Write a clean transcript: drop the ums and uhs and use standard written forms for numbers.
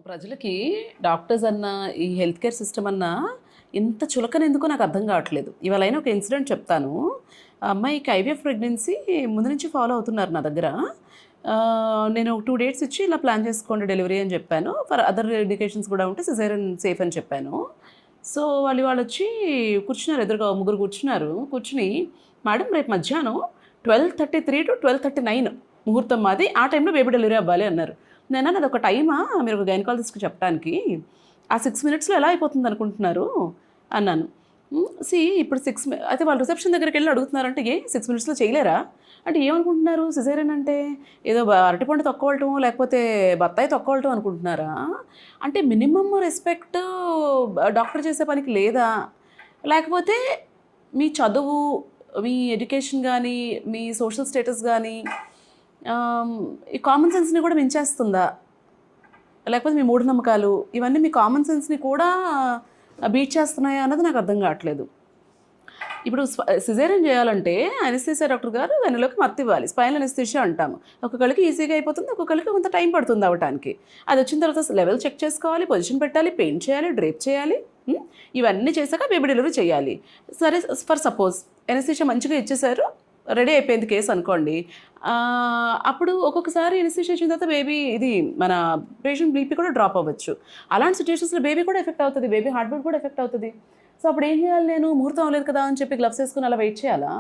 ప్రజలకి డాక్టర్స్ అన్నా, ఈ హెల్త్ కేర్ సిస్టమ్ అన్నా ఇంత చులకనెందుకో నాకు అర్థం కావట్లేదు. ఇవాళైనా ఒక ఇన్సిడెంట్ చెప్తాను. ఆ అమ్మాయికి ఐవీఎఫ్ ప్రెగ్నెన్సీ ముందు నుంచి ఫాలో అవుతున్నారు నా దగ్గర. నేను 2 డేట్స్ ఇచ్చి ఇలా ప్లాన్ చేసుకోండి డెలివరీ అని చెప్పాను. ఫర్ అదర్ ఇండికేషన్స్ కూడా ఉంటే సిజేరియన్ సేఫ్ అని చెప్పాను. సో, వాళ్ళొచ్చి కూర్చున్నారు ఎదురుగా ముగ్గురు కూర్చున్నారు. కూర్చొని మేడం రేపు మధ్యాహ్నం 12:33-12:39 ముహూర్తం మాది. ఆ టైంలో బేబీ డెలివరీ అవ్వాలి అన్నారు. నేనన్నాను అదొక టైమా మీరు ఒక గైనకాలజిస్ట్‌కి చెప్పడానికి? ఆ 6 మినిట్స్‌లో ఎలా అయిపోతుంది అనుకుంటున్నారు అన్నాను. ఇప్పుడు అయితే వాళ్ళు రిసెప్షన్ దగ్గరికెళ్ళి అడుగుతున్నారంటే, ఏ 6 మినిట్స్‌లో చేయలేరా? అంటే ఏమనుకుంటున్నారు సిజేరియన్ అంటే ఏదో అరటిపండు తొక్కవలటమో, లేకపోతే బత్తాయి తొక్కవలటం అనుకుంటున్నారా? అంటే మినిమమ్ రెస్పెక్ట్ డాక్టర్ చేసే పనికి లేదా? లేకపోతే మీ చదువు, మీ ఎడ్యుకేషన్ గానీ, మీ సోషల్ స్టేటస్ గానీ ఈ కామన్ సెన్స్‌ని కూడా మించేస్తుందా? లేకపోతే మీ మూఢనమ్మకాలు ఇవన్నీ మీ కామన్ సెన్స్‌ని కూడా బీట్ చేస్తున్నాయా అన్నది నాకు అర్థం కావట్లేదు. ఇప్పుడు సిజేరియన్ చేయాలంటే అనస్థీసియా డాక్టర్ గారు వెన్నులోకి మత్తివ్వాలి. స్పైనల్ అనస్థీసియా అంటాము. ఒక్కొక్కళ్ళకి ఈజీగా అయిపోతుంది. ఒక్కొక్కళ్ళకి కొంత టైం పడుతుంది అవ్వటానికి. అది వచ్చిన తర్వాత లెవెల్ చెక్ చేసుకోవాలి, పొజిషన్ పెట్టాలి, పెయింట్ చేయాలి, డ్రేప్ చేయాలి. ఇవన్నీ చేశాక బేబీ డెలివరీ చేయాలి. సరే ఫర్ సపోజ్ అనస్థీసియా మంచిగా ఇచ్చేసారు, రెడీ అయిపోయింది కేసు అనుకోండి. అప్పుడు ఒక్కొక్కసారి అనస్థీసియా ఇచ్చిన తర్వాత మన పేషెంట్ బీపీ కూడా డ్రాప్ అవ్వచ్చు. అలాంటి సిట్యుయేషన్స్‌లో బేబీ కూడా ఎఫెక్ట్ అవుతుంది. బేబీ హార్ట్ బీట్ కూడా ఎఫెక్ట్ అవుతుంది. సో, అప్పుడు ఏం చేయాలి నేను? ముహూర్తం అవ్వలేదు కదా అని చెప్పి గ్లవ్స్ వేసుకొని అలా వెయిట్ చేయాలా?